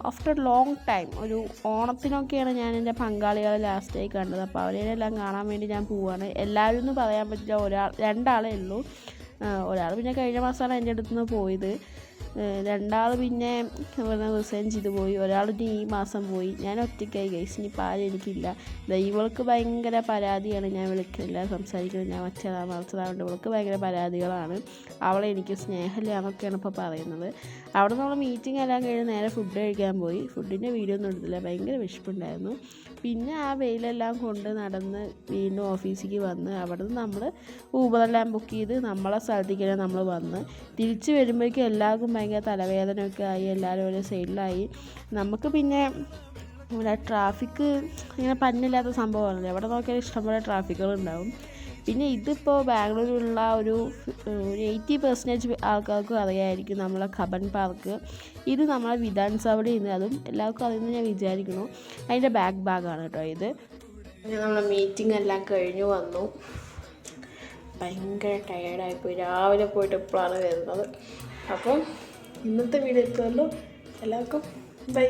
After long time ഒരു ഓണത്തിനൊക്കെയാണ് ഞാൻ എൻ്റെ പങ്കാളികളെ ലാസ്റ്റായി കണ്ടത്. അപ്പോൾ അവരെല്ലാം കാണാൻ വേണ്ടി ഞാൻ പോവുകയാണ്. എല്ലാവരും ഒന്നും പറയാൻ പറ്റില്ല, രണ്ടാളേ ഉള്ളൂ. ഒരാൾ പിന്നെ കഴിഞ്ഞ മാസമാണ് എൻ്റെ അടുത്ത് നിന്ന് പോയത്. രണ്ടാൾ പിന്നെ ഇവിടുന്ന് റിസൈൻ ചെയ്ത് പോയി. ഒരാൾ ഈ മാസം പോയി. ഞാൻ ഒറ്റയ്ക്കായി ഗൈസ്. ഇനിയിപ്പോൾ ആരും എനിക്കില്ല. ഇവൾക്ക് ഭയങ്കര പരാതിയാണ്. ഞാൻ വിളിക്കില്ല, സംസാരിക്കുന്നത്, ഞാൻ മറിച്ചതാവുണ്ട്. ഇവൾക്ക് ഭയങ്കര പരാതികളാണ്. അവളെ എനിക്ക് സ്നേഹമില്ല എന്നൊക്കെയാണ് ഇപ്പോൾ പറയുന്നത്. അവിടെ നമ്മൾ മീറ്റിംഗ് എല്ലാം കഴിഞ്ഞ് നേരെ ഫുഡ് കഴിക്കാൻ പോയി. ഫുഡിൻ്റെ വീഡിയോ ഒന്നും എടുത്തില്ല, ഭയങ്കര വിശപ്പുണ്ടായിരുന്നു. പിന്നെ ആ വെയിലെല്ലാം കൊണ്ട് നടന്ന് വീണ്ടും ഓഫീസിലേക്ക് വന്ന് അവിടെ നിന്ന് നമ്മൾ ഊബറെല്ലാം ബുക്ക് ചെയ്ത് നമ്മളെ സ്ഥലത്തേക്ക് നമ്മൾ വന്ന് തിരിച്ച് വരുമ്പോഴേക്കും എല്ലാവർക്കും ഭയങ്കര തലവേദനയൊക്കെ ആയി. എല്ലാവരും ഒരു സൈഡിലായി. നമുക്ക് പിന്നെ ഇവിടെ ട്രാഫിക്ക് ഇങ്ങനെ പന്നില്ലാത്ത സംഭവമാണല്ലോ. എവിടെ നോക്കിയാലും ഇഷ്ടംപോലെ ട്രാഫിക്കുകളുണ്ടാവും. പിന്നെ ഇതിപ്പോൾ ബാംഗ്ലൂരിലുള്ള ഒരു 80% ആൾക്കാർക്കും അറിയാമായിരിക്കും നമ്മളെ ഖബൻ പാർക്ക്. ഇത് നമ്മളെ വിധാൻ സൗദിയിൽ നിന്ന്, അതും എല്ലാവർക്കും അറിയുമെന്ന് ഞാൻ വിചാരിക്കുന്നു. അതിൻ്റെ ബാക്ക് ഭാഗമാണ് കേട്ടോ ഇത്. നമ്മളെ മീറ്റിംഗ് എല്ലാം കഴിഞ്ഞു വന്നു. ഭയങ്കര ടയേർഡായിപ്പോയി. രാവിലെ പോയിട്ട് എപ്പോഴാണ് വരുന്നത്. അപ്പം ഇന്നത്തെ വീഡിയോ എത്തുമല്ലോ. എല്ലാവർക്കും ബൈ.